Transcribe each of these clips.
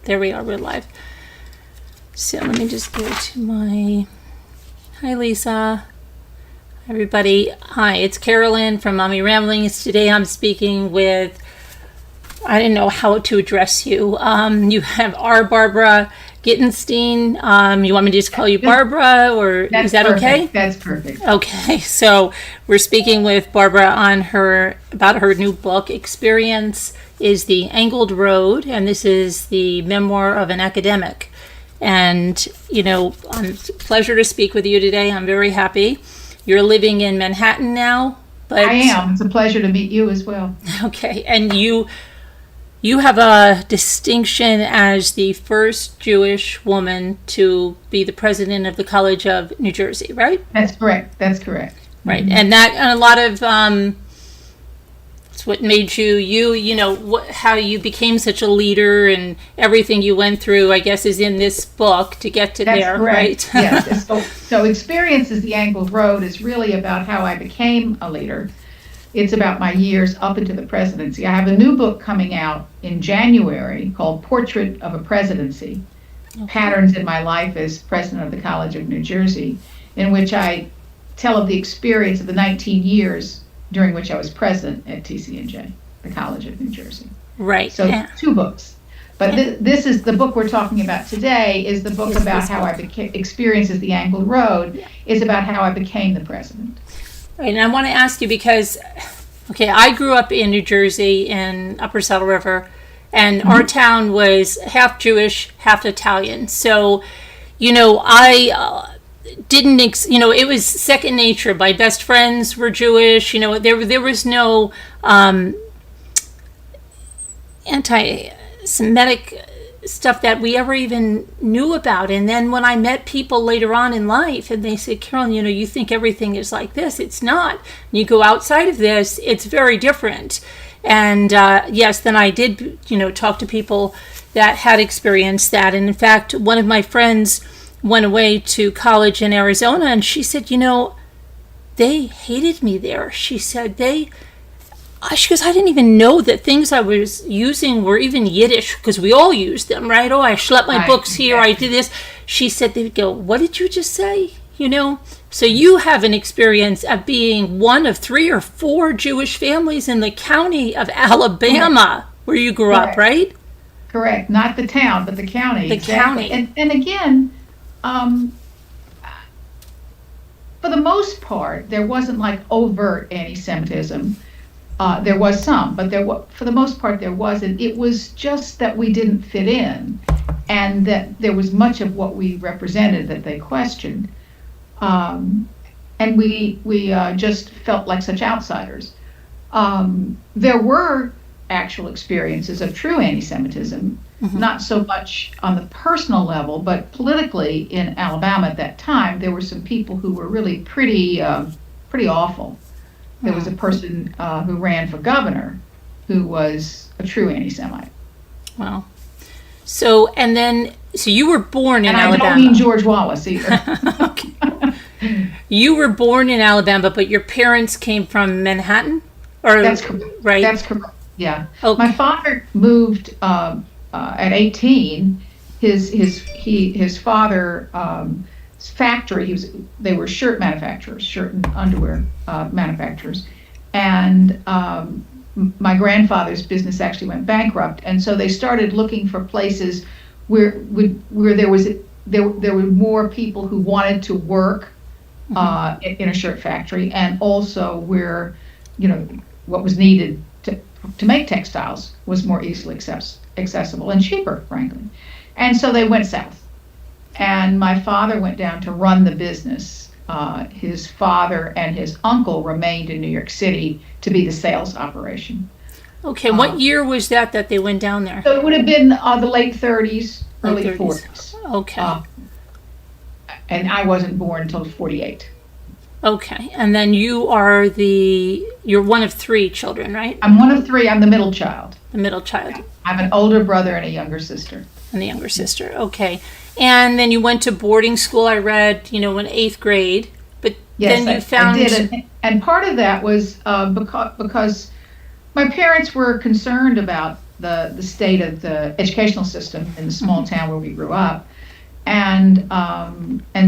There we are, we're live. So let me just go to my, hi Lisa, everybody. Hi, it's Carolyn from Mommy Ramblings. Today I'm speaking with, I didn't know how to address you. You have our Barbara Gitenstein. You want me to just call you Barbara, or is that perfect. Okay? That's perfect. Okay, so we're speaking with Barbara about her new book, Experience is the Angled Road, and this is the memoir of an academic. And, it's a pleasure to speak with you today. I'm very happy. You're living in Manhattan now, but I am. It's a pleasure to meet you as well. Okay, and you have a distinction as the first Jewish woman to be the president of the College of New Jersey, right? That's correct. Right, Mm-hmm. and that, and a lot of, it's what made you, how you became such a leader and everything you went through, I guess, is in this book to get to That's there, correct. right? Yes. So Experience is the Angled Road is really about how I became a leader. It's about my years up into the presidency. I have a new book coming out in January called Portrait of a Presidency, Patterns in My Life as President of the College of New Jersey, in which I tell of the experience of the 19 years during which I was president at TCNJ, the College of New Jersey. Right. So two books. But this is the book we're talking about today, is the book about how I became, Experiences the Angled Road, is about how I became the president. Right, and I want to ask you because, I grew up in New Jersey in Upper Saddle River, and our town was half Jewish, half Italian. So, I didn't, it was second nature. My best friends were Jewish. There was no anti-Semitic stuff that we ever even knew about. And then when I met people later on in life and they said, Carolyn, you think everything is like this. It's not. You go outside of this, it's very different. And yes, then I did, talk to people that had experienced that. And in fact, one of my friends went away to college in Arizona, and she said, they hated me there. She said, she goes, I didn't even know that things I was using were even Yiddish, because we all used them, right? Oh, I schlepped my books here, I did this. She said, they would go, what did you just say? So you have an experience of being one of 3 or 4 Jewish families in the county of Alabama, where you grew up, right? Correct. Not the town, but the county. The exactly. county. And again, for the most part, there wasn't like overt anti-Semitism. There was some, but for the most part there wasn't. It was just that we didn't fit in, and that there was much of what we represented that they questioned, and we just felt like such outsiders. There were actual experiences of true anti-Semitism, not so much on the personal level, but politically in Alabama at that time, there were some people who were really pretty awful. There was a person who ran for governor who was a true anti-Semite. Wow. So you were born in Alabama. And I don't mean George Wallace either. Okay. You were born in Alabama, but your parents came from Manhattan? That's correct. Right? That's correct, yeah. Okay. My father moved at 18. His father factory, they were shirt manufacturers, shirt and underwear manufacturers, and my grandfather's business actually went bankrupt, and so they started looking for places where there were more people who wanted to work in a shirt factory, and also where what was needed to make textiles was more easily accessible and cheaper, frankly, and so they went south. And my father went down to run the business. His father and his uncle remained in New York City to be the sales operation. Okay, what year was that they went down there? So it would have been the late 30s, early 40s. Okay. And I wasn't born until 48. Okay, and then you're one of 3 children, right? I'm one of 3. I'm the middle child. The middle child. I have an older brother and a younger sister. And the younger sister, okay. And then you went to boarding school, I read, in 8th grade. But yes, then you found... I did. And part of that was because my parents were concerned about the state of the educational system in the small town where we grew up. And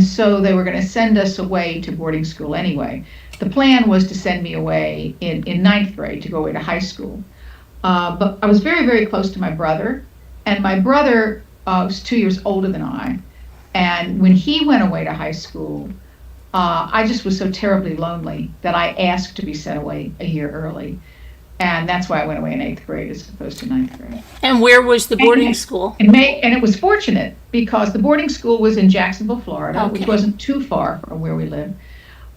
so they were going to send us away to boarding school anyway. The plan was to send me away in ninth grade to go away to high school. But I was very, very close to my brother, and my brother was 2 years older than I. And when he went away to high school, I just was so terribly lonely that I asked to be sent away a year early. And that's why I went away in 8th grade as opposed to 9th grade. And where was the boarding school? And it was fortunate because the boarding school was in Jacksonville, Florida, which wasn't too far from where we lived.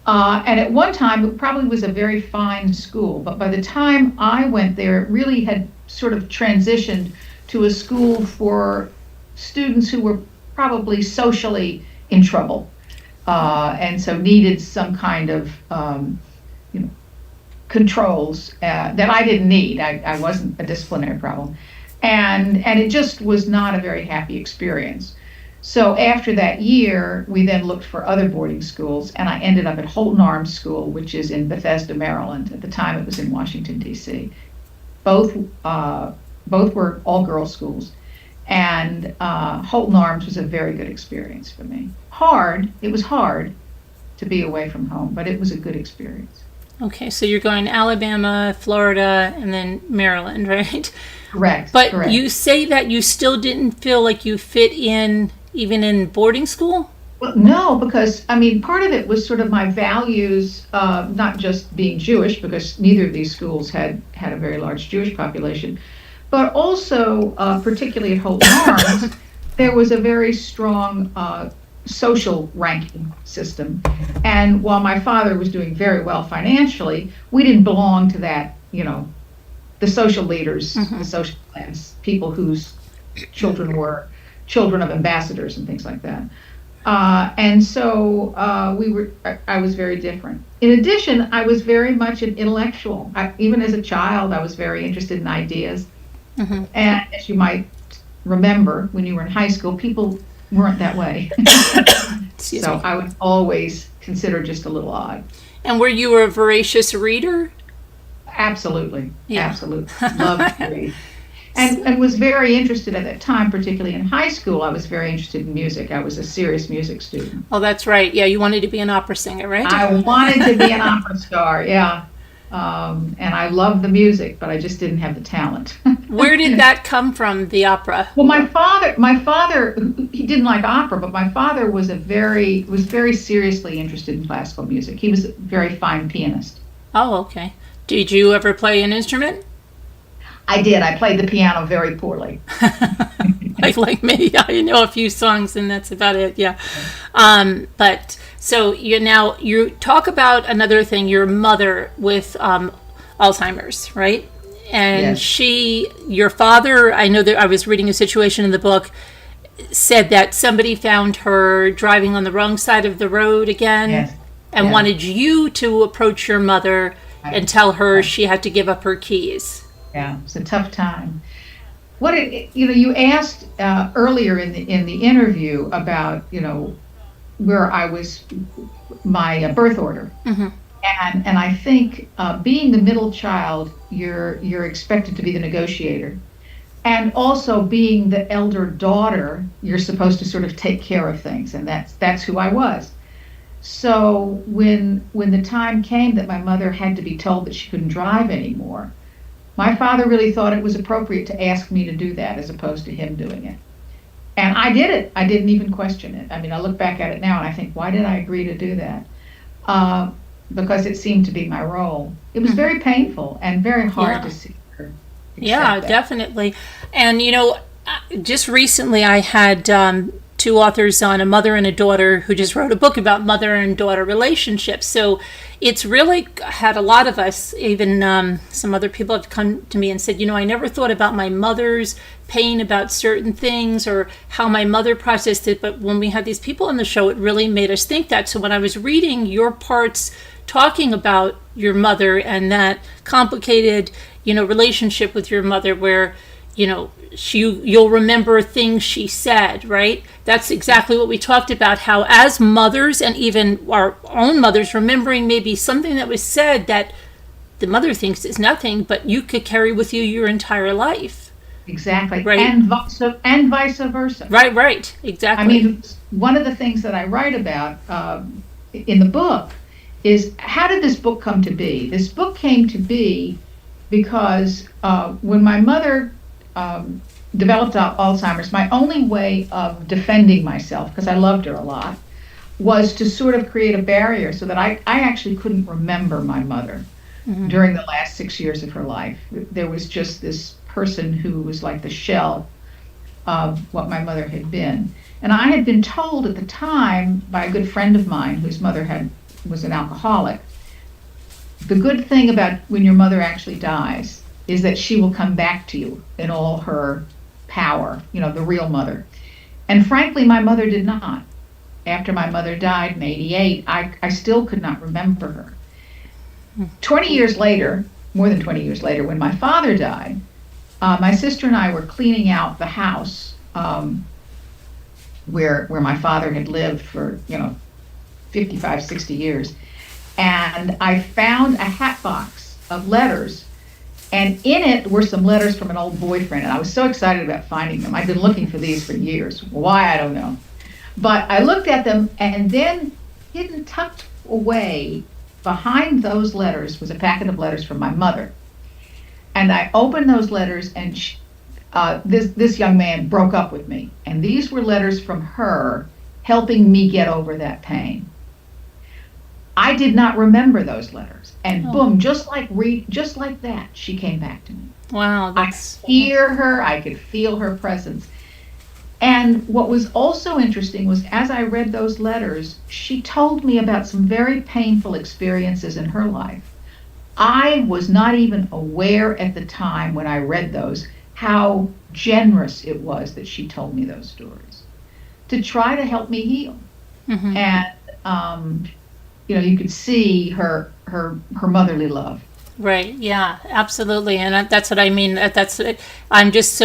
And at one time, it probably was a very fine school. But by the time I went there, it really had sort of transitioned to a school for students who were probably socially in trouble. And so needed some kind of, controls that I didn't need. I wasn't a disciplinary problem. And it just was not a very happy experience. So after that year, we then looked for other boarding schools, and I ended up at Holton Arms School, which is in Bethesda, Maryland. At the time, it was in Washington, D.C. Both were all-girls schools. And Holton Arms was a very good experience for me. It was hard to be away from home, but it was a good experience. Okay, so you're going to Alabama, Florida, and then Maryland, right? Correct. But correct. You say that you still didn't feel like you fit in even in boarding school? Well, no, because, part of it was sort of my values, not just being Jewish, because neither of these schools had a very large Jewish population, but also, particularly at Holton Arms, there was a very strong social ranking system. And while my father was doing very well financially, we didn't belong to that, the social leaders, the social class, people whose children were children of ambassadors and things like that. And so I was very different. In addition, I was very much an intellectual. Even as a child, I was very interested in ideas. And as you might remember, when you were in high school, people weren't that way. So I was always considered just a little odd. And were you a voracious reader? Absolutely. Yeah. Absolutely. Loved to read. And was very interested at that time, particularly in high school. I was very interested in music. I was a serious music student. Oh, that's right. Yeah, you wanted to be an opera singer, right? I wanted to be an opera star, yeah. And I loved the music, but I just didn't have the talent. Where did that come from, the opera? Well, my father, he didn't like opera, but my father was very seriously interested in classical music. He was a very fine pianist. Oh, okay. Did you ever play an instrument? I did. I played the piano very poorly. like me, I know a few songs, and that's about it. Yeah. But so you talk about another thing. Your mother with Alzheimer's, right? And yes. Your father. I know that I was reading a situation in the book. Said that somebody found her driving on the wrong side of the road again, and wanted you to approach your mother and tell her she had to give up her keys. Yeah, it was a tough time. You asked earlier in the interview about where I was, my birth order, and I think being the middle child, you're expected to be the negotiator, and also being the elder daughter, you're supposed to sort of take care of things, and that's who I was. So when the time came that my mother had to be told that she couldn't drive anymore, my father really thought it was appropriate to ask me to do that as opposed to him doing it. And I did it. I didn't even question it. I look back at it now and I think, why did I agree to do that? Because it seemed to be my role. It was very painful and very hard to see her accept that. Definitely. And, just recently I had two authors on, a mother and a daughter, who just wrote a book about mother and daughter relationships. So it's really had a lot of us, even some other people have come to me and said, I never thought about my mother's pain about certain things or how my mother processed it. But when we had these people on the show, it really made us think that. So when I was reading your parts talking about your mother and that complicated, relationship with your mother where, you'll remember things she said, right? That's exactly what we talked about, how as mothers and even our own mothers, remembering maybe something that was said that the mother thinks is nothing, but you could carry with you your entire life. exactly. Right. And vice versa. Right, exactly. I mean, one of the things that I write about in the book is, how did this book come to be? This book came to be because when my mother developed Alzheimer's, my only way of defending myself, because I loved her a lot, was to sort of create a barrier so that I actually couldn't remember my mother during the last 6 years of her life. There was just this person who was like the shell of what my mother had been. And I had been told at the time by a good friend of mine whose mother was an alcoholic, the good thing about when your mother actually dies is that she will come back to you in all her power, the real mother. And frankly, my mother did not. After my mother died in 88, I still could not remember her. 20 years later, more than 20 years later, when my father died, my sister and I were cleaning out the house where my father had lived for 55, 60 years, and I found a hat box of letters, and in it were some letters from an old boyfriend, and I was so excited about finding them. I'd been looking for these for years. Why, I don't know. But I looked at them, and then hidden, tucked away behind those letters was a packet of letters from my mother. And I opened those letters, and this young man broke up with me. And these were letters from her helping me get over that pain. I did not remember those letters. And boom, just like that, she came back to me. Wow. I could hear her, I could feel her presence. And what was also interesting was, as I read those letters, she told me about some very painful experiences in her life. I was not even aware at the time when I read those how generous it was that she told me those stories to try to help me heal. And you could see her motherly love. Right. Yeah. Absolutely. And that's what I mean. I'm just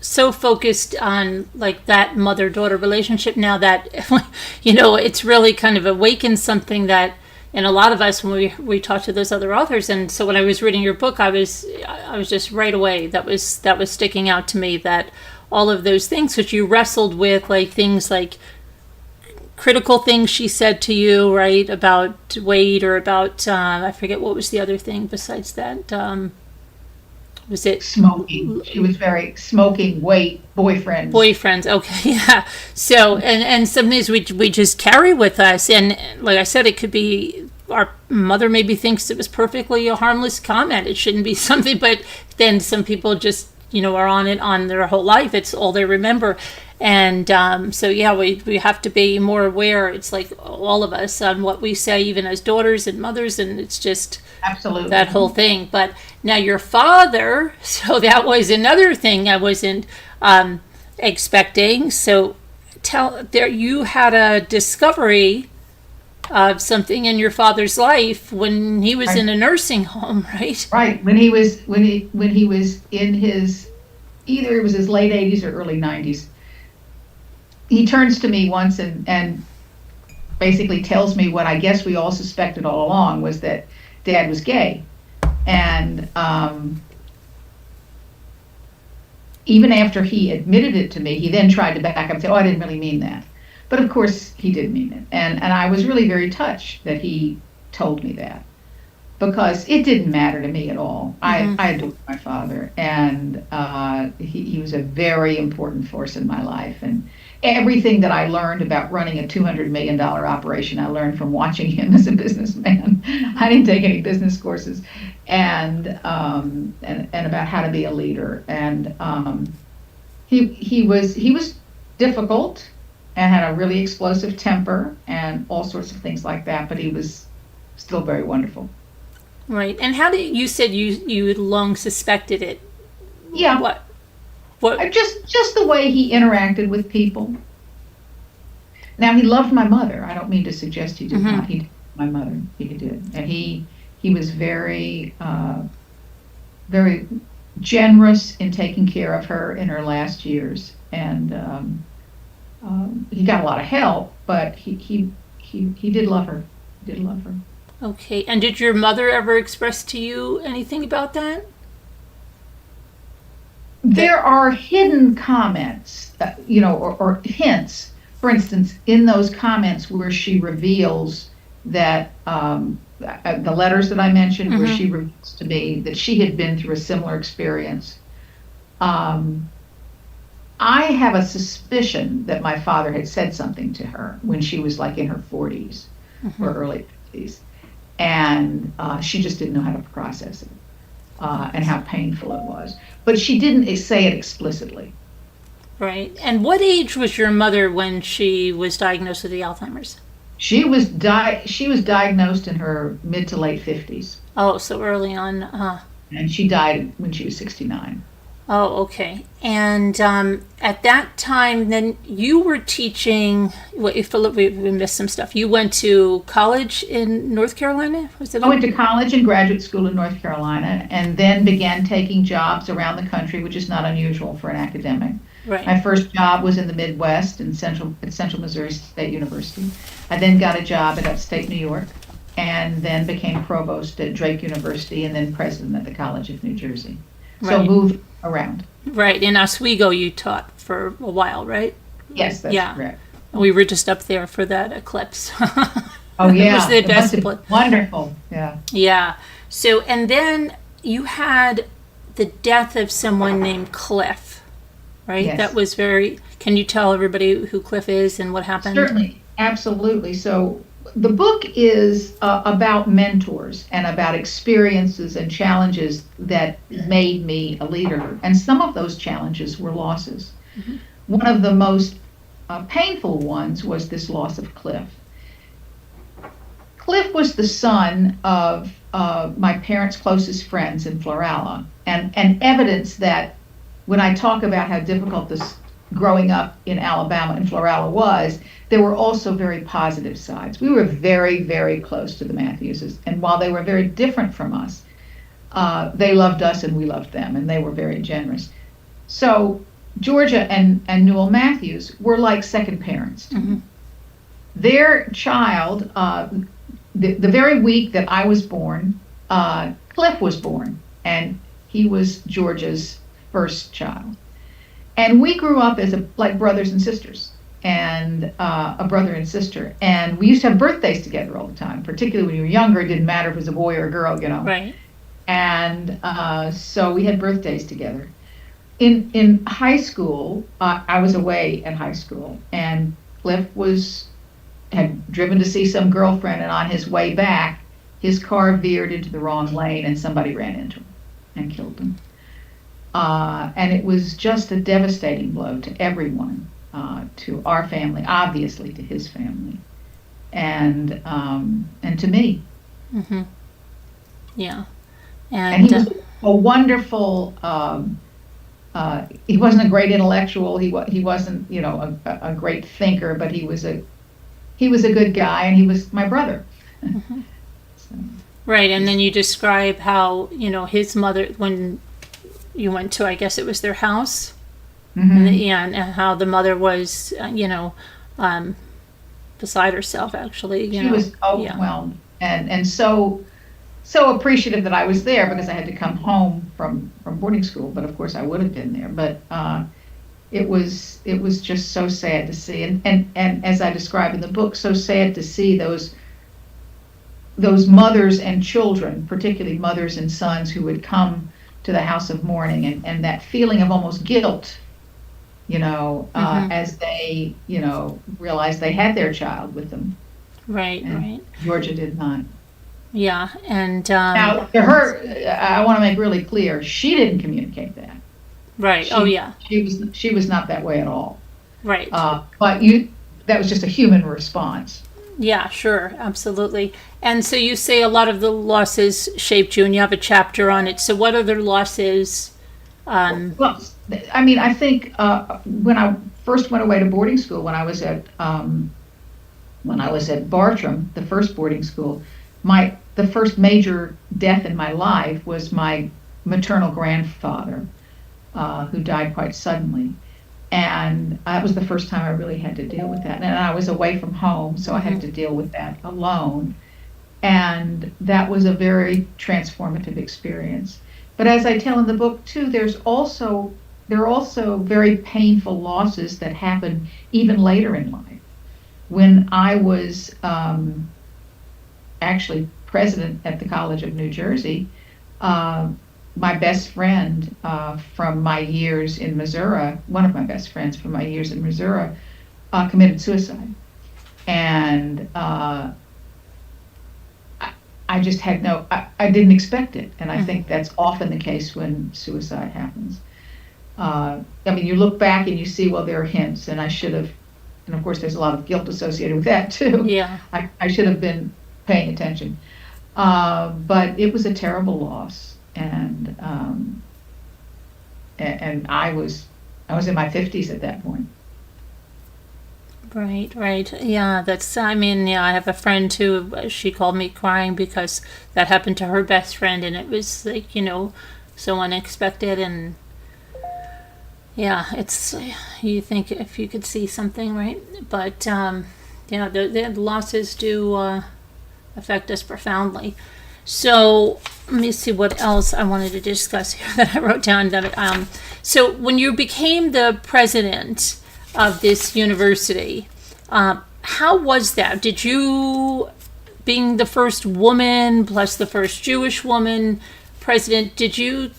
so focused on like that mother-daughter relationship now that it's really kind of awakened something that in a lot of us when we talk to those other authors. And so when I was reading your book, I was just right away that was sticking out to me, that all of those things that you wrestled with, like things like critical things she said to you, right, about weight, or about I forget what was the other thing besides that. Was it smoking? She was very smoking, weight, boyfriends. Okay, yeah. So and some things we just carry with us, and like I said, it could be our mother maybe thinks it was perfectly a harmless comment. It shouldn't be something, but then some people just are on it on their whole life. It's all they remember. And so yeah, we have to be more aware. It's like all of us on what we say, even as daughters and mothers, and it's just absolutely that whole thing. But now your father, so that was another thing I wasn't expecting. So you had a discovery of something in your father's life when he was in a nursing home, right? Right. When he was in his, either it was his late 80s or early 90s. He turns to me once and basically tells me what I guess we all suspected all along, was that Dad was gay. And even after he admitted it to me, he then tried to back up and say, I didn't really mean that. But of course, he did mean it. And I was really very touched that he told me that, because it didn't matter to me at all. I adored my father, and he was a very important force in my life. And everything that I learned about running a $200 million operation, I learned from watching him as a businessman. I didn't take any business courses, and about how to be a leader. And he was difficult and had a really explosive temper and all sorts of things like that, but he was still very wonderful. Right. And how did you said you had long suspected it? Yeah. What? Just the way he interacted with people. Now, he loved my mother. I don't mean to suggest he did not. He did my mother. He did, and he was very very generous in taking care of her in her last years, and he got a lot of help, but he did love her. He did love her. Okay. And did your mother ever express to you anything about that? There are hidden comments, or hints. For instance, in those comments where she reveals that the letters that I mentioned, where she reveals to me that she had been through a similar experience, I have a suspicion that my father had said something to her when she was like in her 40s or early 50s, and she just didn't know how to process it and how painful it was. But she didn't say it explicitly. Right. And what age was your mother when she was diagnosed with the Alzheimer's? She was diagnosed in her mid to late 50s. Oh, so early on. And she died when she was 69. Oh, okay. And at that time, then you were teaching. Philip, we missed some stuff. You went to college in North Carolina? Was it? I went to college and graduate school in North Carolina, and then began taking jobs around the country, which is not unusual for an academic. Right. My first job was in the Midwest at Central Missouri State University. I then got a job at Upstate New York, and then became provost at Drake University, and then president at the College of New Jersey. So moved around. Right. In Oswego, you taught for a while, right? Yes, that's correct. We were just up there for that eclipse. Oh, yeah. It was the best place. Wonderful. Yeah. Yeah. So, and then you had the death of someone named Cliff, right? Yes. That was can you tell everybody who Cliff is and what happened? Certainly. Absolutely. So the book is about mentors and about experiences and challenges that made me a leader. And some of those challenges were losses. One of the most painful ones was this loss of Cliff. Cliff was the son of my parents' closest friends in Florala, and evidence that when I talk about how difficult this growing up in Alabama and Florala was, there were also very positive sides. We were very, very close to the Matthewses, and while they were very different from us, they loved us and we loved them, and they were very generous. So Georgia and Newell Matthews were like second parents to me. Their child, the very week that I was born, Cliff was born, and he was Georgia's first child. And we grew up as like brothers and sisters, and a brother and sister. And we used to have birthdays together all the time, particularly when you were younger. It didn't matter if it was a boy or a girl, Right. And so we had birthdays together. In high school, I was away at high school, and Cliff had driven to see some girlfriend, and on his way back, his car veered into the wrong lane, and somebody ran into him and killed him. And it was just a devastating blow to everyone, to our family, obviously to his family, and to me. Yeah. And he was a wonderful. He wasn't a great intellectual. He wasn't, a great thinker, but he was a good guy, and he was my brother. So. Right, and then you describe how his mother, when you went to, I guess it was their house, and how the mother was, beside herself. Actually, she was overwhelmed, and so appreciative that I was there, because I had to come home from boarding school. But of course, I would have been there. But it was just so sad to see, and as I describe in the book, so sad to see those mothers and children, particularly mothers and sons, who would come to the house of mourning, and that feeling of almost guilt, as they, realized they had their child with them. Right, and right. Georgia did not. Yeah, and now to her, I want to make really clear, she didn't communicate that. Right. She was not that way at all. Right. But that was just a human response. Yeah, sure, absolutely. And so you say a lot of the losses shaped you, and you have a chapter on it. So what other losses? Well, I think when I first went away to boarding school, when I was at Bartram, the first boarding school, the first major death in my life was my maternal grandfather, who died quite suddenly. And that was the first time I really had to deal with that. And I was away from home, so I had to deal with that alone. And that was a very transformative experience. But as I tell in the book, too, there's also there are also very painful losses that happen even later in life. When I was actually president at the College of New Jersey, my best friend from my years in Missouri, one of my best friends from my years in Missouri, committed suicide. And I just had I didn't expect it. And I think that's often the case when suicide happens. I mean, you look back and you see, well, there are hints, and I should have, and of course there's a lot of guilt associated with that too. Yeah. I should have been paying attention. But it was a terrible loss. And I was in my 50s at that point. Right. Yeah, I have a friend who, she called me crying because that happened to her best friend, and it was like, so unexpected. And yeah, it's, you think if you could see something, right? But the losses do affect us profoundly. So let me see what else I wanted to discuss here that I wrote down. So when you became the president of this university, how was that? Did you, being the first woman plus the first Jewish woman president, did you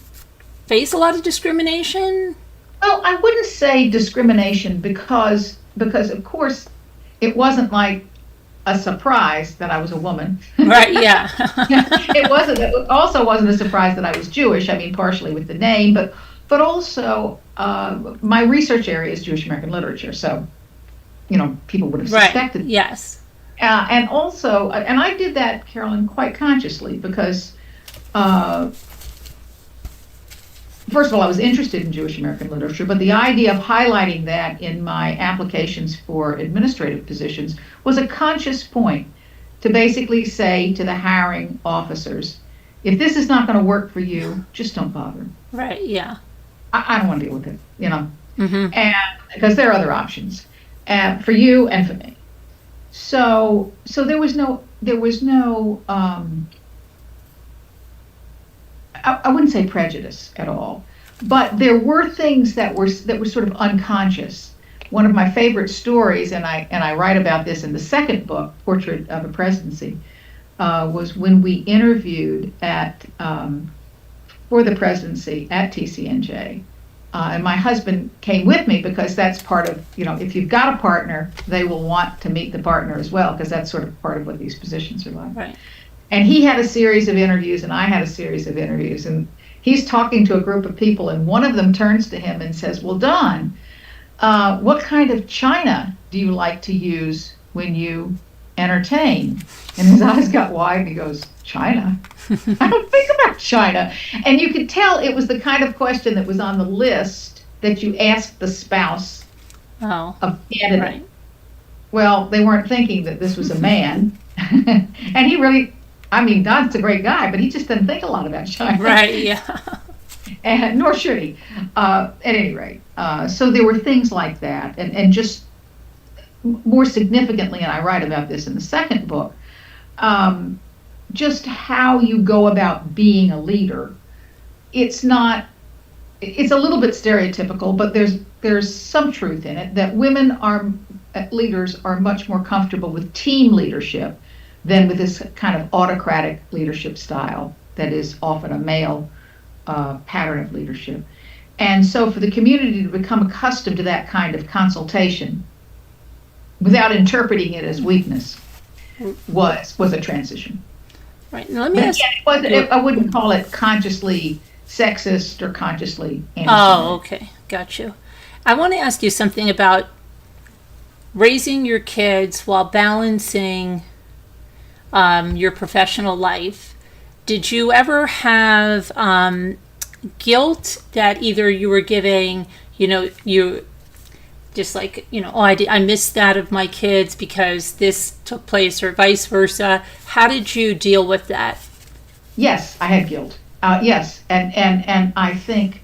face a lot of discrimination? Well, I wouldn't say discrimination because of course it wasn't like a surprise that I was a woman. Right, yeah. It also wasn't a surprise that I was Jewish. I mean, partially with the name, but also my research area is Jewish American literature, so people would have suspected. Right. Yes. And also, and I did that, Carolyn, quite consciously because, first of all, I was interested in Jewish American literature, but the idea of highlighting that in my applications for administrative positions was a conscious point to basically say to the hiring officers, if this is not going to work for you, just don't bother. Right, yeah. I don't want to deal with it, Mm-hmm. and because there are other options for you and for me. So there was no I wouldn't say prejudice at all, but there were things that were sort of unconscious. One of my favorite stories, and I write about this in the second book, Portrait of a Presidency, was when we interviewed for the presidency at TCNJ. And my husband came with me because that's part of, if you've got a partner, they will want to meet the partner as well, because that's sort of part of what these positions are like. Right. And he had a series of interviews, and I had a series of interviews. And he's talking to a group of people, and one of them turns to him and says, well, Don, what kind of china do you like to use when you entertain? And his eyes got wide, and he goes, China? I don't think about China. And you could tell it was the kind of question that was on the list that you asked the spouse of a candidate. Right. Well, they weren't thinking that this was a man. And he really, Don's a great guy, but he just doesn't think a lot about China. Right, yeah. And nor should he, at any rate. So there were things like that. And just more significantly, and I write about this in the second book, just how you go about being a leader. It's a little bit stereotypical, but there's some truth in it that leaders are much more comfortable with team leadership than with this kind of autocratic leadership style that is often a male pattern of leadership. And so for the community to become accustomed to that kind of consultation without interpreting it as weakness was a transition. Right. Now let me ask. I wouldn't call it consciously sexist or consciously anti-Semitic. Oh, okay. Got you. I want to ask you something about raising your kids while balancing your professional life. Did you ever have guilt that either you were giving, you just like, I missed that of my kids because this took place, or vice versa? How did you deal with that? Yes, I had guilt. Yes, and I think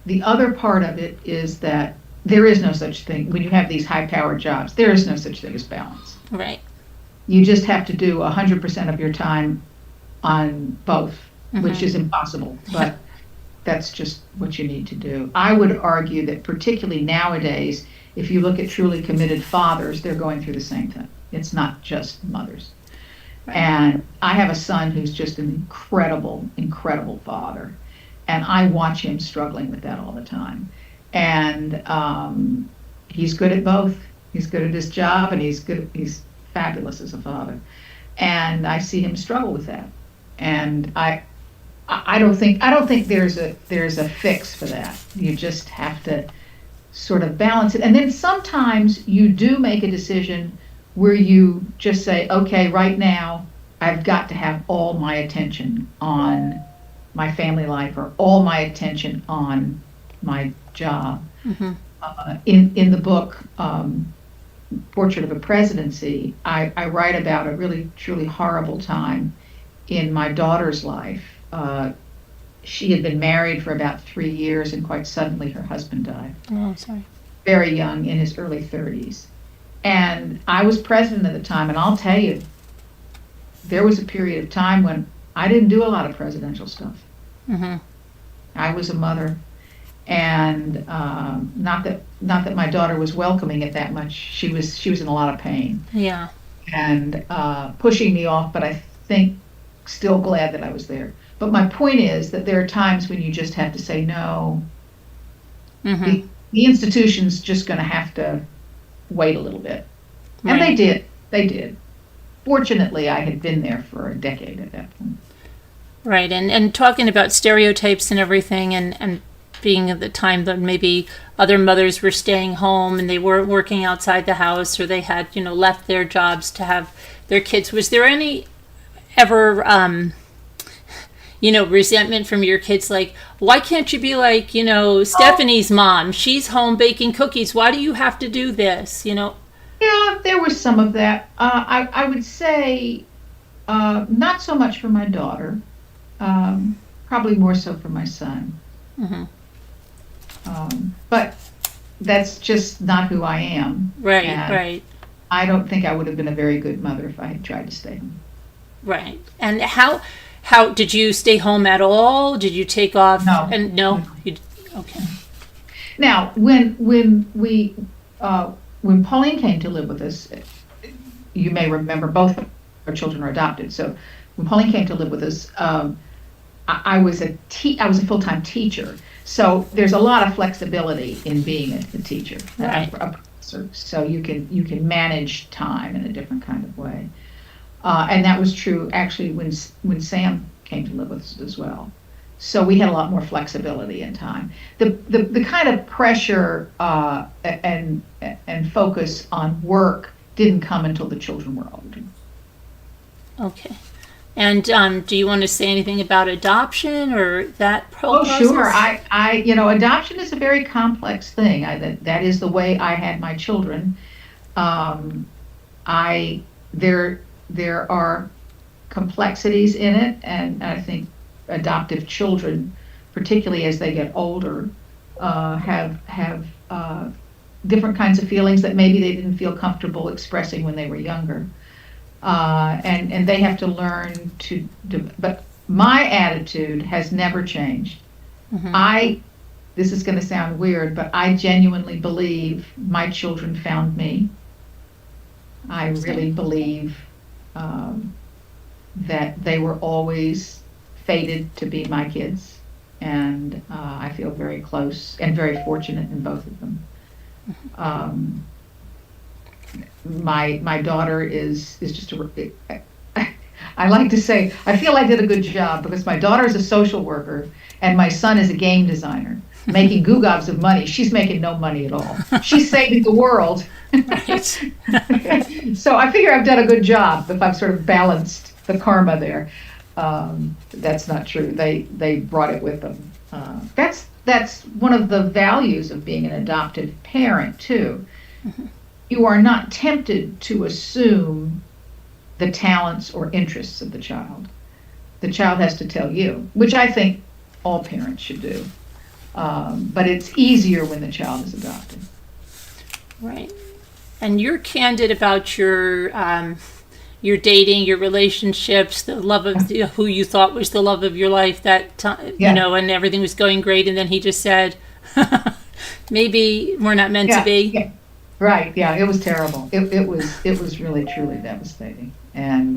the other part of it is that there is no such thing, when you have these high-powered jobs, there is no such thing as balance. Right. You just have to do 100% of your time on both, which is impossible, but that's just what you need to do. I would argue that particularly nowadays, if you look at truly committed fathers, they're going through the same thing. It's not just mothers. Right. And I have a son who's just an incredible, incredible father. And I watch him struggling with that all the time. And he's good at both. He's good at his job, and he's fabulous as a father. And I see him struggle with that. And I don't think there's a fix for that. You just have to sort of balance it. And then sometimes you do make a decision where you just say, okay, right now I've got to have all my attention on my family life or all my attention on my job. Mm-hmm. In the book, Portrait of a Presidency, I write about a really, truly horrible time in my daughter's life. She had been married for about 3 years, and quite suddenly her husband died. Oh, sorry. Very young, in his early 30s. And I was president at the time, and I'll tell you, there was a period of time when I didn't do a lot of presidential stuff. Mm-hmm. I was a mother, and not that my daughter was welcoming it that much. She was in a lot of pain. Yeah. And pushing me off, but I think still glad that I was there. But my point is that there are times when you just have to say no. Mm-hmm. The institution's just going to have to wait a little bit. And right. They did. Fortunately, I had been there for a decade at that point. Right, and talking about stereotypes and everything, and being at the time that maybe other mothers were staying home and they weren't working outside the house, or they had, left their jobs to have their kids. Was there any ever, resentment from your kids? Like, why can't you be like, Stephanie's mom? She's home baking cookies. Why do you have to do this? Yeah, there was some of that. I would say not so much for my daughter, probably more so for my son. Mm-hmm. But that's just not who I am. Right, right. I don't think I would have been a very good mother if I had tried to stay home. Right. And how did you stay home at all? Did you take off? No. And no. Okay. Now, when Pauline came to live with us, you may remember both our children are adopted. So when Pauline came to live with us, I was a full-time teacher. So there's a lot of flexibility in being a teacher, right. a professor. So you can manage time in a different kind of way. And that was true actually when Sam came to live with us as well. So we had a lot more flexibility in time. The kind of pressure and focus on work didn't come until the children were older. Okay. And do you want to say anything about adoption or that whole process? Oh, sure. I adoption is a very complex thing. That is the way I had my children. There are complexities in it, and I think adoptive children, particularly as they get older, have different kinds of feelings that maybe they didn't feel comfortable expressing when they were younger. And they have to learn to do, but my attitude has never changed. Mm-hmm. This is going to sound weird, but I genuinely believe my children found me. I really believe that they were always fated to be my kids, and I feel very close and very fortunate in both of them. My daughter is just I like to say, I feel I did a good job because my daughter is a social worker and my son is a game designer, making goo gobs of money. She's making no money at all. She's saving the world. Right. So I figure I've done a good job if I've sort of balanced the karma there. That's not true. They brought it with them. That's one of the values of being an adoptive parent too. Mm-hmm. You are not tempted to assume the talents or interests of the child. The child has to tell you, which I think all parents should do. But it's easier when the child is adopted. Right. And you're candid about your your dating, your relationships, the love of who you thought was the love of your life that time, Yeah. and everything was going great, and then he just said, maybe we're not meant to be. Yeah. Right. Yeah. It was terrible. It was really truly devastating. And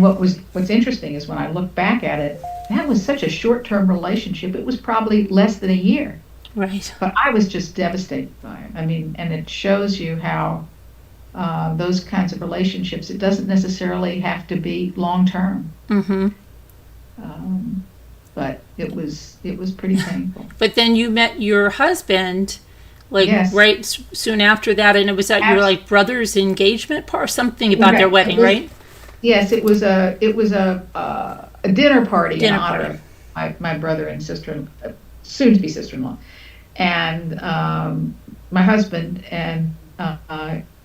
what's interesting is when I look back at it, that was such a short-term relationship. It was probably less than a year. Right. But I was just devastated by it. I mean, and it shows you how those kinds of relationships, it doesn't necessarily have to be long-term. Mm-hmm. But it was pretty painful. But then you met your husband, like Yes. right soon after that, and it was at your like brother's engagement part, something about their wedding, right? Yes, it was a dinner party in Dinner honor of my brother and soon to be sister-in-law, and my husband and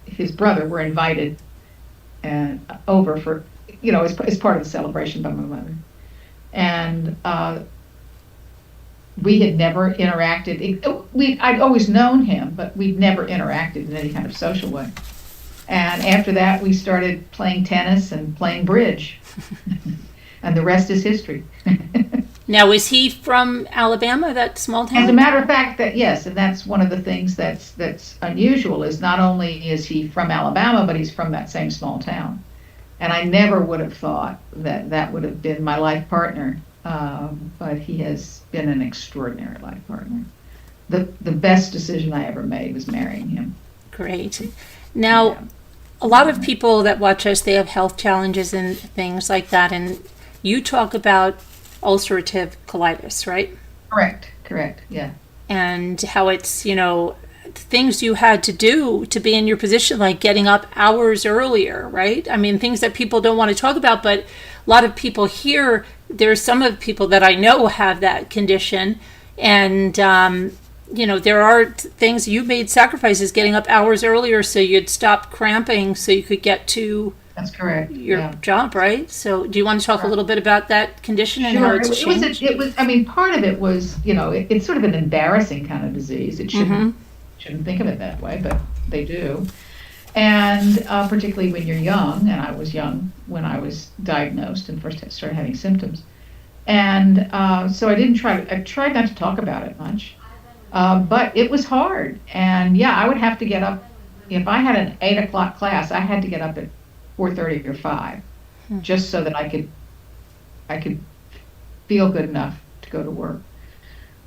his brother were invited and over for as part of the celebration by my mother, and we had never interacted. I'd always known him, but we'd never interacted in any kind of social way. And after that, we started playing tennis and playing bridge. And the rest is history. Now, is he from Alabama, that small town? As a matter of fact, yes, and that's one of the things that's unusual is not only is he from Alabama, but he's from that same small town. And I never would have thought that would have been my life partner, but he has been an extraordinary life partner. The best decision I ever made was marrying him. Great. Now, a lot of people that watch us, they have health challenges and things like that, and you talk about ulcerative colitis, right? Correct, yeah. And how it's, things you had to do to be in your position, like getting up hours earlier, right? I mean, things that people don't want to talk about, but a lot of people here, there's some of the people that I know have that condition, and there are things you made sacrifices getting up hours earlier so you'd stop cramping so you could get to That's correct. your job, right? So do you want to talk a little bit about that condition and how it's changed? It was, I mean, part of it was, it's sort of an embarrassing kind of disease. It shouldn't think of it that way, but they do. And particularly when you're young, and I was young when I was diagnosed and first started having symptoms. And so I tried not to talk about it much. But it was hard, and I would have to get up. If I had an 8 o'clock class, I had to get up at 4:30 or 5, just so that I could feel good enough to go to work.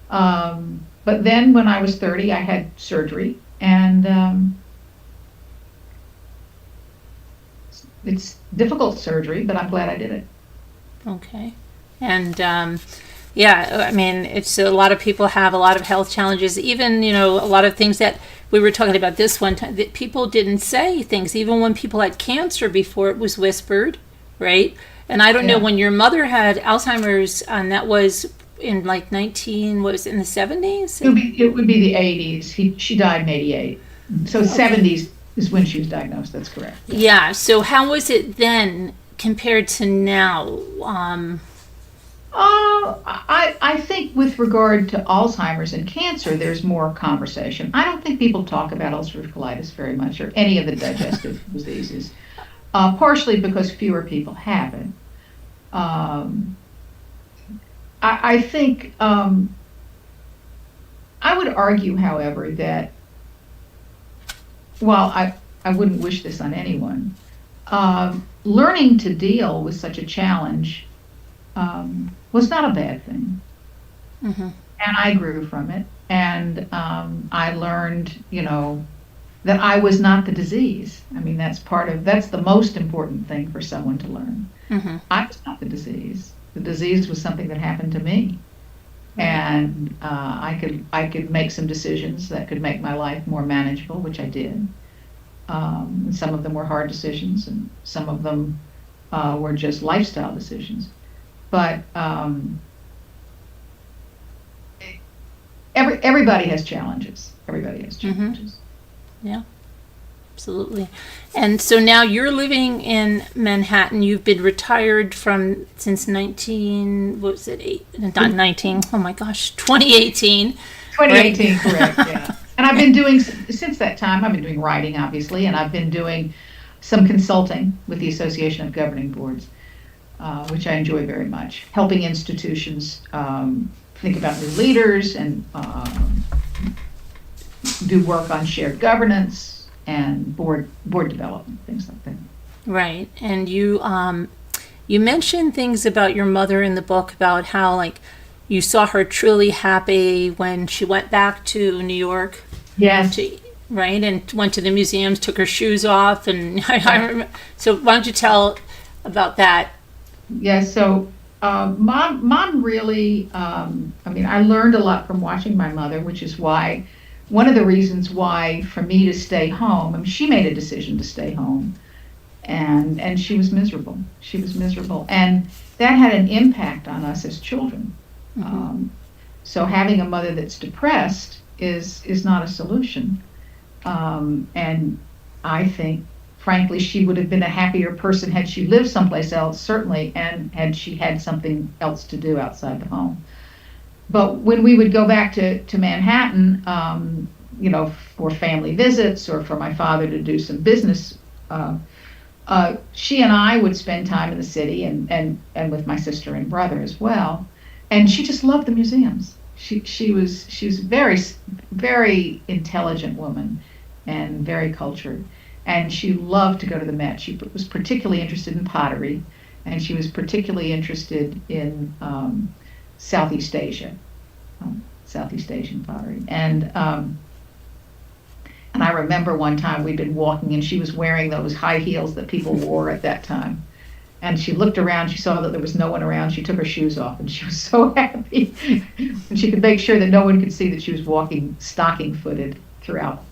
But then when I was 30, I had surgery, and it's difficult surgery, but I'm glad I did it. Okay, and I mean, it's a lot of people have a lot of health challenges, even, a lot of things that we were talking about this one time, that people didn't say things, even when people had cancer before, it was whispered, right? And I don't know, when your mother had Alzheimer's, and that was in like in the 70s? It would be the 80s. She died in 88. So 70s is when she was diagnosed, that's correct. Yeah, so how was it then compared to now? I think with regard to Alzheimer's and cancer, there's more conversation. I don't think people talk about ulcerative colitis very much, or any of the digestive diseases, partially because fewer people have it. I think, I would argue, however, that while I wouldn't wish this on anyone, learning to deal with such a challenge was not a bad thing. Mm-hmm. And I grew from it. And I learned, that I was not the disease. I mean, that's the most important thing for someone to learn. Mm-hmm. I was not the disease. The disease was something that happened to me. And I could make some decisions that could make my life more manageable, which I did. Some of them were hard decisions, and some of them were just lifestyle decisions. But everybody has challenges. Everybody has challenges. Mm-hmm. Yeah, absolutely. And so now you're living in Manhattan. You've been retired since 2018. 2018, correct, yeah. And I've been doing, since that time, I've been doing writing, obviously, and I've been doing some consulting with the Association of Governing Boards, which I enjoy very much. Helping institutions think about new leaders and do work on shared governance and board development, things like that. Right. And you mentioned things about your mother in the book about how, like, you saw her truly happy when she went back to New York. Yes. Right, and went to the museums, took her shoes off, and I remember. So why don't you tell about that? Yes. So mom really. I learned a lot from watching my mother, which is why one of the reasons why for me to stay home. I mean, she made a decision to stay home, and she was miserable. She was miserable, and that had an impact on us as children. Mm-hmm. So having a mother that's depressed is not a solution. And I think, frankly, she would have been a happier person had she lived someplace else, certainly, and had she had something else to do outside the home. But when we would go back to Manhattan, for family visits or for my father to do some business, she and I would spend time in the city and with my sister and brother as well. And she just loved the museums. She was a very, very intelligent woman and very cultured. And she loved to go to the Met. She was particularly interested in pottery, and she was particularly interested in Southeast Asia, Southeast Asian pottery. And I remember one time we'd been walking, and she was wearing those high heels that people wore at that time. And she looked around, she saw that there was no one around, she took her shoes off, and she was so happy. And she could make sure that no one could see that she was walking stocking-footed throughout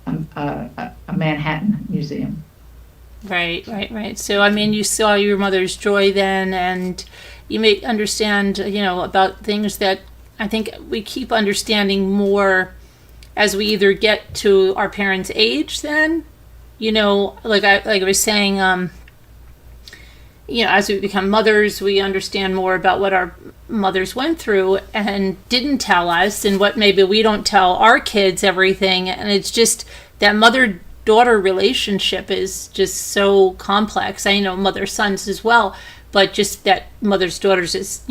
a Manhattan museum. Right. So, I mean, you saw your mother's joy then, and you may understand, about things that I think we keep understanding more as we either get to our parents' age then, like I was saying, as we become mothers, we understand more about what our mothers went through and didn't tell us, and what maybe we don't tell our kids everything. And it's just that mother-daughter relationship is just so complex. I know mother-sons as well, but just that mothers-daughters is,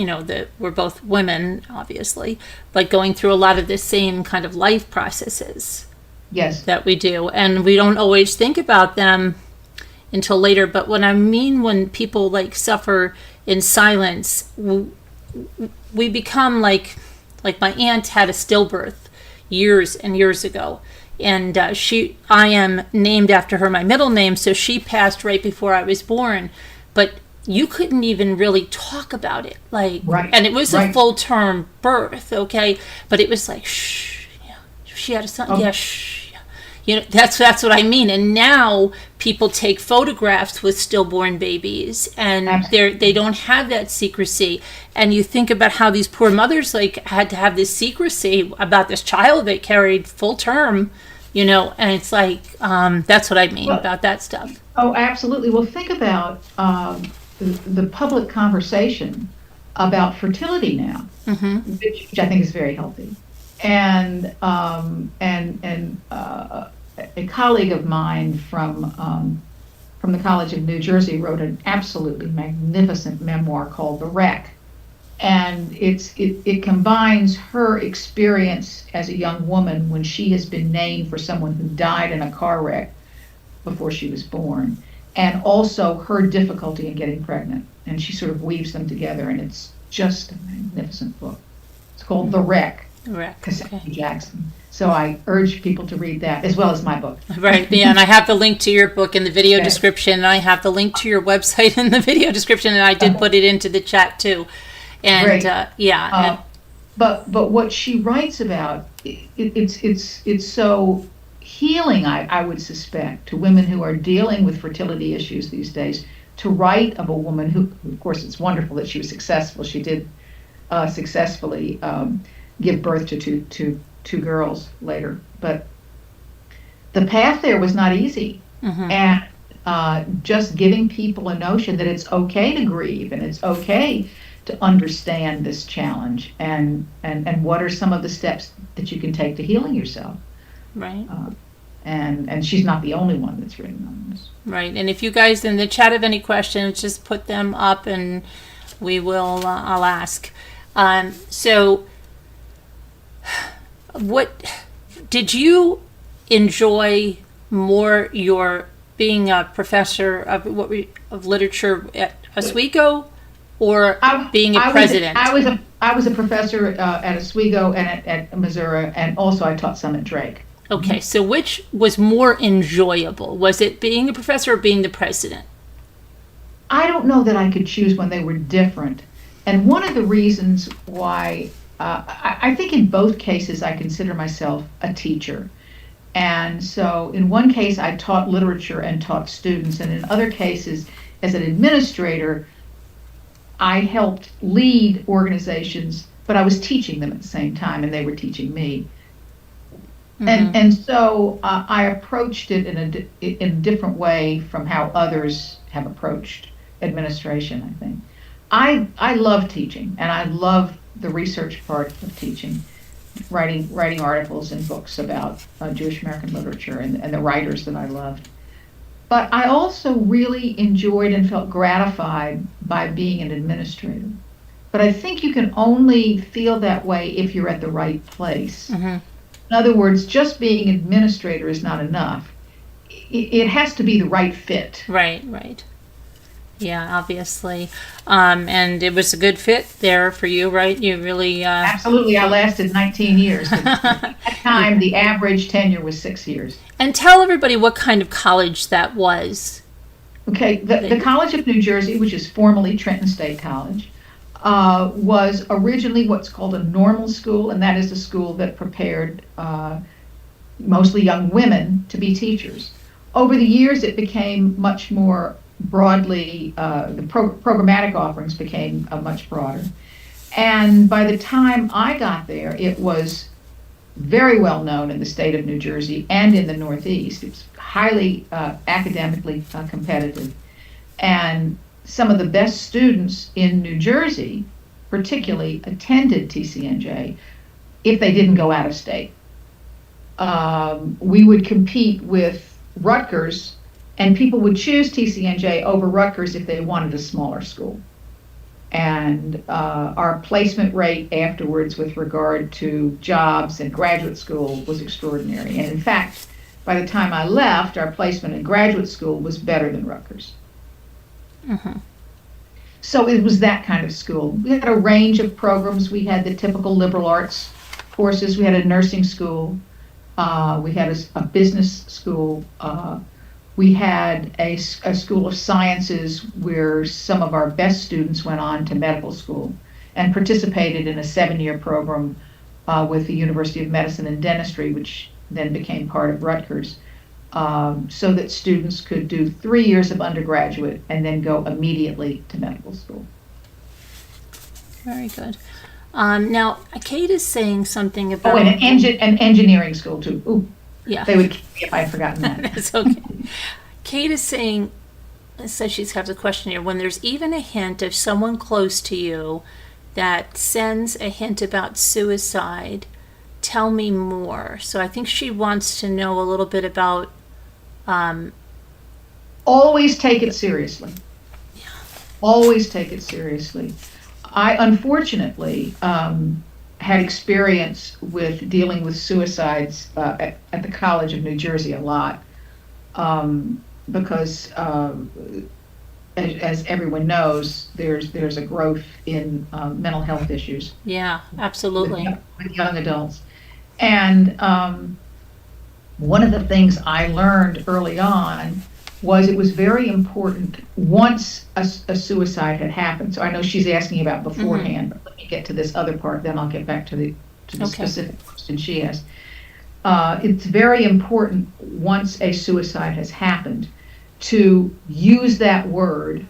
we're both women, obviously, but going through a lot of the same kind of life processes. Yes. That we do. And we don't always think about them until later. But what I mean when people suffer in silence, we become like my aunt had a stillbirth years and years ago, and I am named after her, my middle name, so she passed right before I was born. But you couldn't even really talk about it, right. And it was a full-term birth, okay, but it was like, shh, she had a son, yeah, shh. That's what I mean. And now people take photographs with stillborn babies, and they don't have that secrecy. And you think about how these poor mothers had to have this secrecy about this child they carried full term, and it's that's what I mean about that stuff. Oh, absolutely. Well, think about the public conversation about fertility now, which I think is very healthy. And a colleague of mine from the College of New Jersey wrote an absolutely magnificent memoir called The Wreck, and it combines her experience as a young woman when she has been named for someone who died in a car wreck before she was born, and also her difficulty in getting pregnant, and she sort of weaves them together, and it's just a magnificent book. It's called The Wreck. Cassandra Jackson. So I urge people to read that as well as my book. Right, yeah, and I have the link to your book in the video description, and I have the link to your website in the video description, and I did put it into the chat too. And but what she writes about, it's so healing, I would suspect, to women who are dealing with fertility issues these days, to write of a woman who, of course, it's wonderful that she was successful. She did successfully give birth to two girls later, but the path there was not easy. And just giving people a notion that it's okay to grieve and it's okay to understand this challenge, and what are some of the steps that you can take to healing yourself. Right. And she's not the only one that's written on this. Right. And if you guys in the chat have any questions, just put them up and we will, I'll ask. So what did you enjoy more, your being a professor of of literature at Oswego, or being a president? I was a professor at Oswego and at Missouri, and also I taught some at Drake. Okay, so which was more enjoyable? Was it being a professor or being the president? I don't know that I could choose when. They were different. And one of the reasons why, I think in both cases I consider myself a teacher. And so in one case I taught literature and taught students, and in other cases as an administrator I helped lead organizations, but I was teaching them at the same time and they were teaching me. And so I approached it in a different way from how others have approached administration, I think. I love teaching, and I love the research part of teaching, writing articles and books about Jewish American literature and the writers that I loved. But I also really enjoyed and felt gratified by being an administrator. But I think you can only feel that way if you're at the right place. In other words, just being administrator is not enough. It has to be the right fit. Right. Yeah, obviously. And it was a good fit there for you, right? You really... Absolutely. I lasted 19 years. At that time, the average tenure was 6 years. And tell everybody what kind of college that was. Okay, the College of New Jersey, which is formerly Trenton State College, was originally what's called a normal school, and that is a school that prepared mostly young women to be teachers. Over the years, it became much more broadly, the programmatic offerings became much broader. And by the time I got there, it was very well known in the state of New Jersey and in the Northeast. It was highly academically competitive. And some of the best students in New Jersey, particularly, attended TCNJ if they didn't go out of state. We would compete with Rutgers, and people would choose TCNJ over Rutgers if they wanted a smaller school. And our placement rate afterwards with regard to jobs and graduate school was extraordinary. And in fact, by the time I left, our placement in graduate school was better than Rutgers. So it was that kind of school. We had a range of programs. We had the typical liberal arts courses. We had a nursing school. We had a business school. We had a school of sciences where some of our best students went on to medical school and participated in a 7-year program with the University of Medicine and Dentistry, which then became part of Rutgers, so that students could do 3 years of undergraduate and then go immediately to medical school. Very good. Now, Kate is saying something about... Oh, and an engineering school, too. Ooh. Yeah. They would kill me if I'd forgotten that. That's okay. Kate is saying, says she's got a question here, when there's even a hint of someone close to you that sends a hint about suicide, tell me more. So I think she wants to know a little bit about... Always take it seriously. Yeah. Always take it seriously. I unfortunately had experience with dealing with suicides at the College of New Jersey a lot, because as everyone knows, there's a growth in mental health issues. Yeah, absolutely. With young adults. And one of the things I learned early on was it was very important once a suicide had happened. So I know she's asking about beforehand, but let me get to this other part, then I'll get back to the specific question she asked. It's very important once a suicide has happened to use that word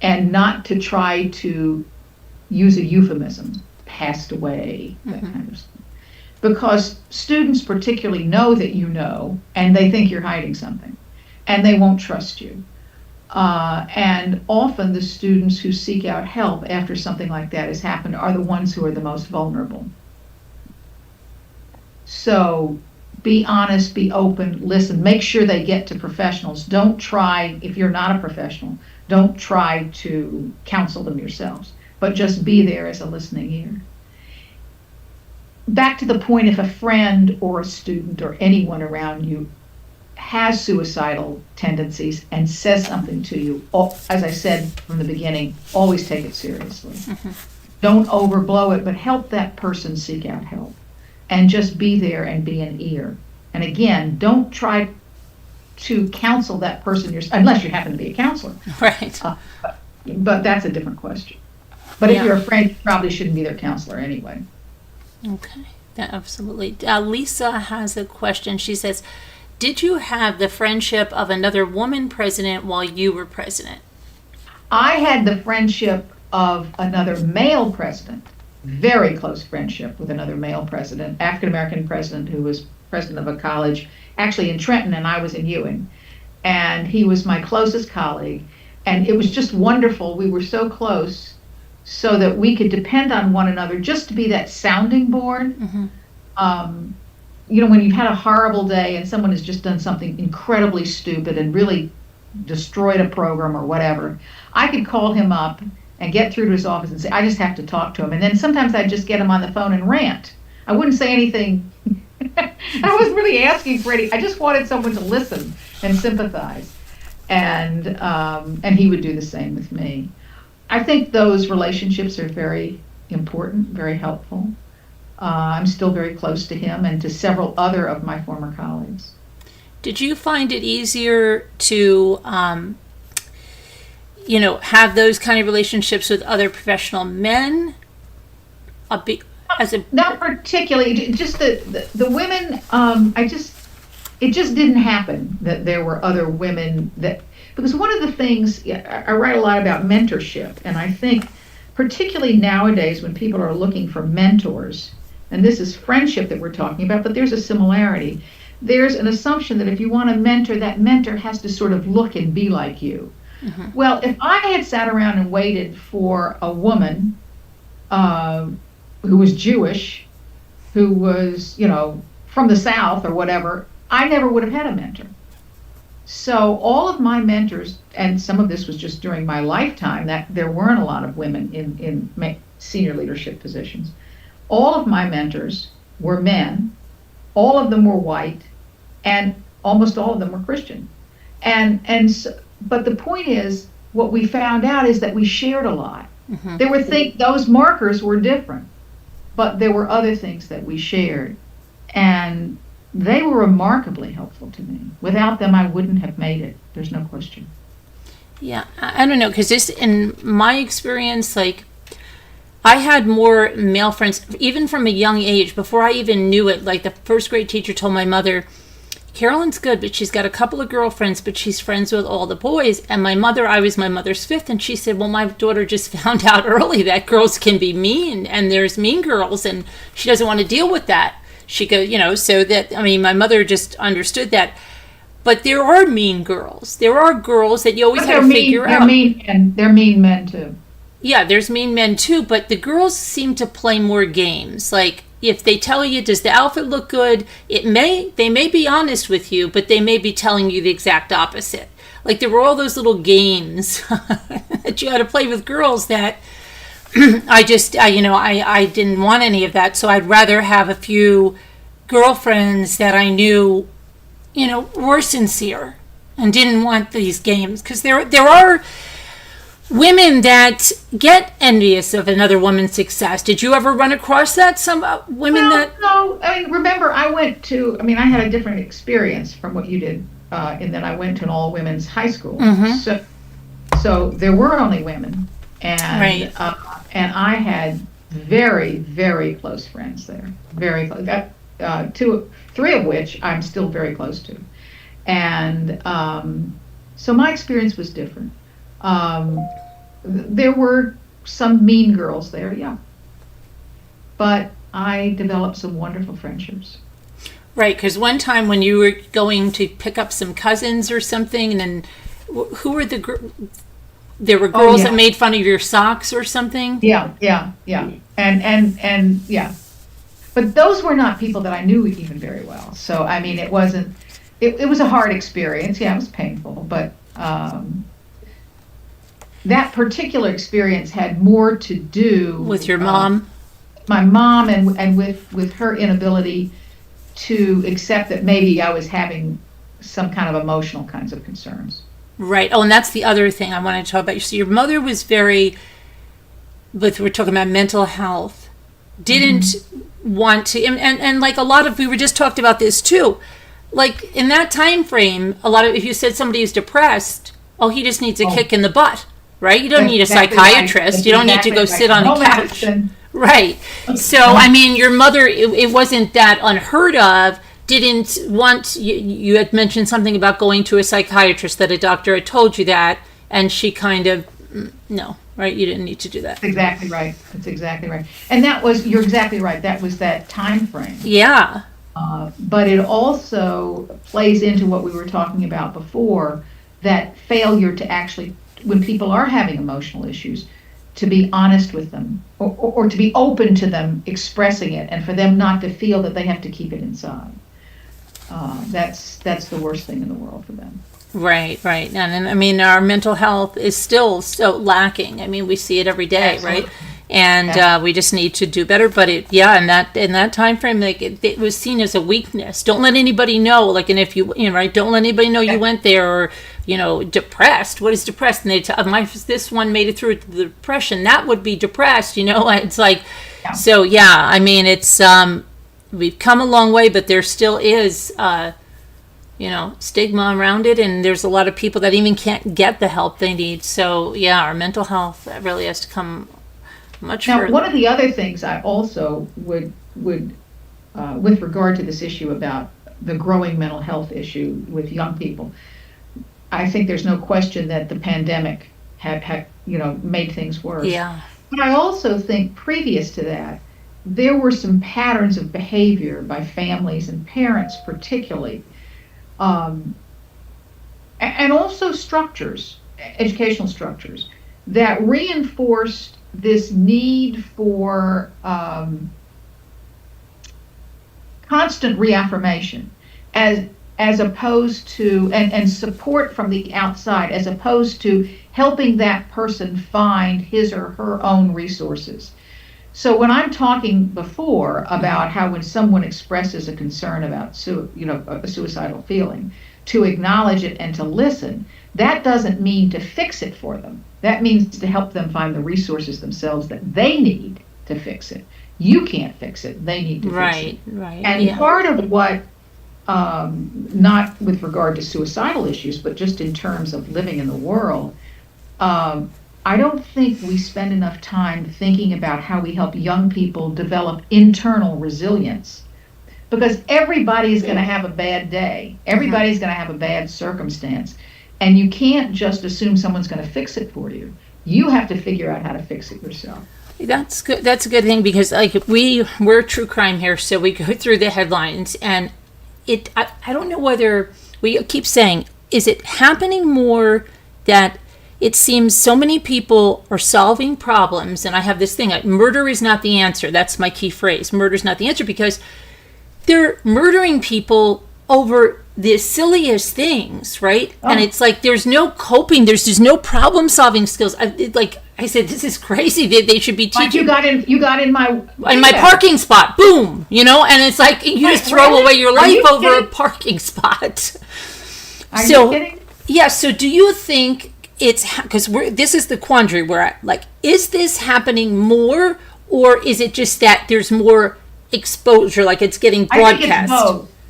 and not to try to use a euphemism, passed away, that kind of stuff. Because students particularly know that you know, and they think you're hiding something, and they won't trust you. And often the students who seek out help after something like that has happened are the ones who are the most vulnerable. So be honest, be open, listen, make sure they get to professionals. Don't try, if you're not a professional, don't try to counsel them yourselves, but just be there as a listening ear. Back to the point, if a friend or a student or anyone around you has suicidal tendencies and says something to you, as I said from the beginning, always take it seriously. Mm-hmm. Don't overblow it, but help that person seek out help. And just be there and be an ear. And again, don't try to counsel that person unless you happen to be a counselor. Right. But that's a different question. But if you're a friend, you probably shouldn't be their counselor anyway. Okay, absolutely. Lisa has a question. She says, did you have the friendship of another woman president while you were president? I had the friendship of another male president. Very close friendship with another male president, African-American president, who was president of a college, actually in Trenton, and I was in Ewing. And he was my closest colleague. And it was just wonderful. We were so close so that we could depend on one another just to be that sounding board. Mm-hmm. When you've had a horrible day and someone has just done something incredibly stupid and really destroyed a program or whatever, I could call him up and get through to his office and say, I just have to talk to him. And then sometimes I'd just get him on the phone and rant. I wouldn't say anything. I wasn't really asking for any. I just wanted someone to listen and sympathize. And he would do the same with me. I think those relationships are very important, very helpful. I'm still very close to him and to several other of my former colleagues. Did you find it easier to have those kind of relationships with other professional men? Not particularly. Just the women. It just didn't happen that there were other women because one of the things I write a lot about mentorship, and I think particularly nowadays when people are looking for mentors, and this is friendship that we're talking about, but there's a similarity. There's an assumption that if you want a mentor, that mentor has to sort of look and be like you. Mm-hmm. Well, if I had sat around and waited for a woman who was Jewish, who was, from the South or whatever, I never would have had a mentor. So all of my mentors, and some of this was just during my lifetime, that there weren't a lot of women in senior leadership positions. All of my mentors were men. All of them were white, and almost all of them were Christian. But the point is, what we found out is that we shared a lot. Mm-hmm. There were those markers were different, but there were other things that we shared, and they were remarkably helpful to me. Without them, I wouldn't have made it. There's no question. Yeah, I don't know, because just in my experience, I had more male friends, even from a young age, before I even knew it. Like the first grade teacher told my mother, Carolyn's good, but she's got a couple of girlfriends, but she's friends with all the boys. And I was my mother's fifth, and she said, well, my daughter just found out early that girls can be mean, and there's mean girls, and she doesn't want to deal with that. She goes, my mother just understood that. But there are mean girls. There are girls that you always have to figure out. They're mean men, too. Yeah, there's mean men, too, but the girls seem to play more games. Like, if they tell you, does the outfit look good, they may be honest with you, but they may be telling you the exact opposite. Like, there were all those little games that you had to play with girls that I didn't want any of that, so I'd rather have a few girlfriends that I knew, were sincere and didn't want these games. Because there are women that get envious of another woman's success. Did you ever run across that? Some women No. Remember, I had a different experience from what you did, in that I went to an all-women's high school. Mm-hmm. So there were only women. And right. And I had very, very close friends there. Very close. 3 of which I'm still very close to. And so my experience was different. There were some mean girls there, yeah. But I developed some wonderful friendships. Right, because one time when you were going to pick up some cousins or something, and then who were there were girls that made fun of your socks or something? Yeah. And yeah. but those were not people that I knew even very well. So, I mean, it was a hard experience. Yeah, it was painful, but that particular experience had more to do with your mom, my mom, and with her inability to accept that maybe I was having some kind of emotional kinds of concerns. Right. Oh, and that's the other thing I wanted to talk about. So your mother was very, but we're talking about mental health, didn't want to, and like a lot of, we were just talked about this too, like in that time frame, a lot of, if you said somebody is depressed, oh, he just needs a kick in the butt, right? You don't need a psychiatrist. You don't need to go sit on the couch. Right. So, I mean, your mother, it wasn't that unheard of, didn't want, you had mentioned something about going to a psychiatrist, that a doctor had told you that, and she kind of, no, right? You didn't need to do that. That's exactly right. That's exactly right. And you're exactly right. That was that time frame. Yeah. But it also plays into what we were talking about before, that failure to actually, when people are having emotional issues, to be honest with them, or to be open to them expressing it, and for them not to feel that they have to keep it inside. That's the worst thing in the world for them. Right. And I mean, our mental health is still so lacking. I mean, we see it every day, absolutely, right? And we just need to do better. But in that time frame, like it was seen as a weakness. Don't let anybody know. Like, and if you right, don't let anybody know you went there, or depressed. What is depressed? And they tell this one made it through the depression. That would be depressed. It's like, so yeah. I mean, it's we've come a long way, but there still is stigma around it, and there's a lot of people that even can't get the help they need. So yeah, our mental health really has to come much further. One of the other things I also would with regard to this issue about the growing mental health issue with young people, I think there's no question that the pandemic had made things worse. Yeah. But I also think previous to that, there were some patterns of behavior by families and parents particularly, and also structures, educational structures, that reinforced this need for constant reaffirmation as opposed to, and support from the outside, as opposed to helping that person find his or her own resources. So when I'm talking before about how when someone expresses a concern about a suicidal feeling, to acknowledge it and to listen, that doesn't mean to fix it for them. That means to help them find the resources themselves that they need to fix it. You can't fix it. They need to fix it. Right. And part of what, not with regard to suicidal issues, but just in terms of living in the world, I don't think we spend enough time thinking about how we help young people develop internal resilience, because everybody's going to have a bad day. Everybody's going to have a bad circumstance, and you can't just assume someone's going to fix it for you. You have to figure out how to fix it yourself. That's good. That's a good thing, because like we're true crime here, so we go through the headlines, and I don't know whether we keep saying, is it happening more that it seems so many people are solving problems, and I have this thing, murder is not the answer. That's my key phrase. Murder is not the answer, because they're murdering people over the silliest things, right? Oh. And it's like there's no coping. There's just no problem-solving skills. I said, this is crazy. They should be teaching. Like you got in my parking spot. Boom. And it's like you just throw away your life over a parking spot. Are you kidding? Yeah. So do you think it's because this is the quandary where is this happening more, or is it just that there's more exposure, like it's getting broadcast?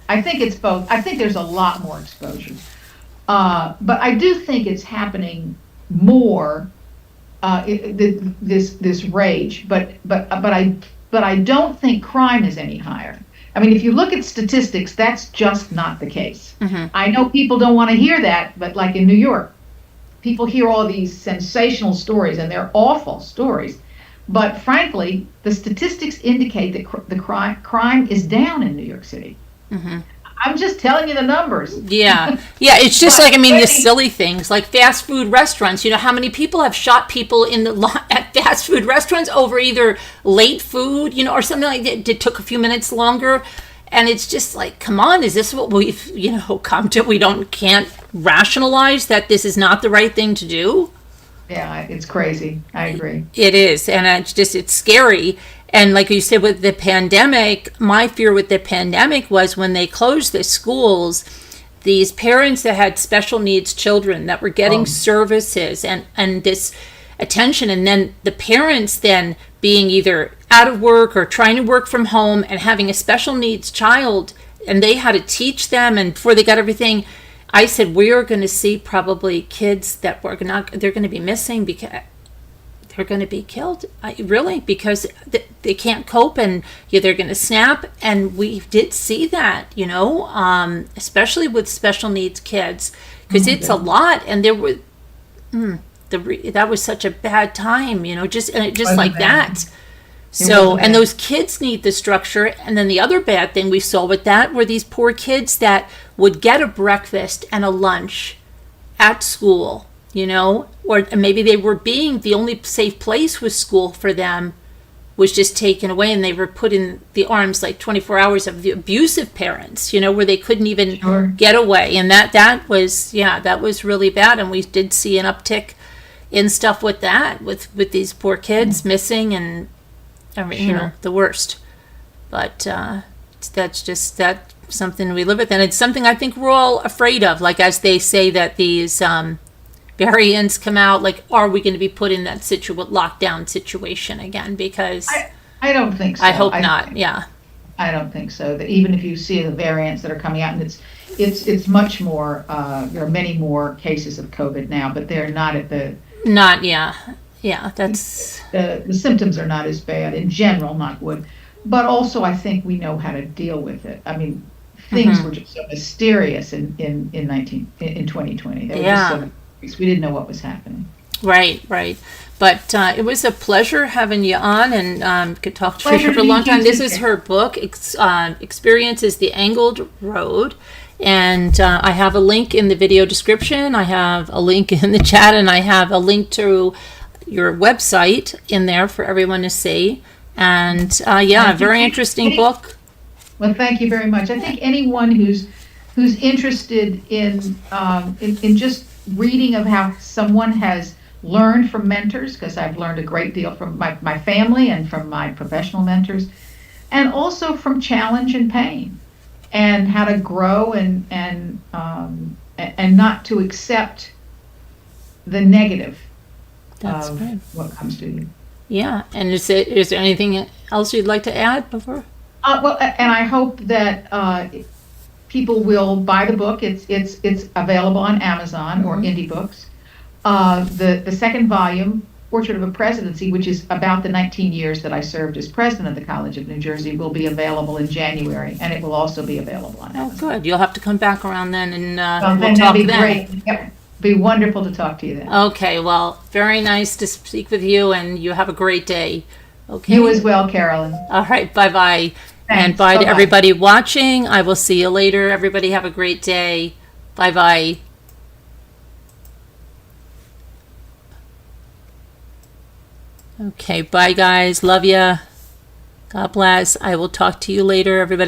I think it's both. I think there's a lot more exposure, but I do think it's happening more. This rage, but I don't think crime is any higher. I mean, if you look at statistics, that's just not the case. Mm-hmm. I know people don't want to hear that, but like in New York, people hear all these sensational stories, and they're awful stories. But frankly, the statistics indicate that the crime is down in New York City. Mm-hmm. I'm just telling you the numbers. Yeah. Yeah. It's just like, I mean, the silly things like fast food restaurants. You know, how many people have shot people in the at fast food restaurants over either late food, you know, or something like that. It took a few minutes longer. And it's just like, come on, is this what we've, you know, come to? We can't rationalize that this is not the right thing to do. Yeah, it's crazy. I agree. It is. And it's scary. And like you said, with the pandemic, my fear with the pandemic was when they closed the schools, these parents that had special needs children that were getting services and this attention, and then the parents then being either out of work or trying to work from home and having a special needs child, and they had to teach them, and before they got everything, I said, we are going to see probably kids that they're going to be missing because they're going to be killed, really, because they can't cope, and they're going to snap. And we did see that, you know, especially with special needs kids, because it's a lot. And there were that was such a bad time, you know, just like that. So, and those kids need the structure. And then the other bad thing we saw with that were these poor kids that would get a breakfast and a lunch at school, you know, or maybe they were being the only safe place was school for them was just taken away, and they were put in the arms like 24 hours of the abusive parents, you know, where they couldn't even get away. And that was really bad. And we did see an uptick in stuff with that, with these poor kids missing and you know, the worst. But that's something we live with, and it's something I think we're all afraid of. Like, as they say that these variants come out, like, are we going to be put in that lockdown situation again? Because I don't think so. I hope not. Yeah, I don't think so. That even if you see the variants that are coming out, and it's much more. There are many more cases of COVID now, but they're not at the. That's the symptoms are not as bad in general, knock wood. But also, I think we know how to deal with it. I mean, things were just so mysterious in 2020. They were just so mysterious. We didn't know what was happening. Right. But it was a pleasure having you on, and could talk to you for a long time. This is her book, Experience is the Angled Road. And I have a link in the video description. I have a link in the chat, and I have a link to your website in there for everyone to see. And a very interesting book. Well, thank you very much. I think anyone who's interested in just reading of how someone has learned from mentors, because I've learned a great deal from my family and from my professional mentors, and also from challenge and pain, and how to grow and not to accept the negative of what comes to you. Yeah, and is there anything else you'd like to add before? Well, and I hope that people will buy the book. It's available on Amazon or Indie Books. The second volume, Portrait of a Presidency, which is about the 19 years that I served as president of the College of New Jersey, will be available in January, and it will also be available on Amazon. Oh, good. You'll have to come back around then, and we'll talk then. That'd be great. Yep. Be wonderful to talk to you then. Okay, well, very nice to speak with you, and you have a great day. Okay. You as well, Carolyn. All right, bye-bye. And bye to everybody watching. I will see you later. Everybody have a great day. Bye-bye. Okay, bye guys. Love ya. God bless. I will talk to you later, everybody.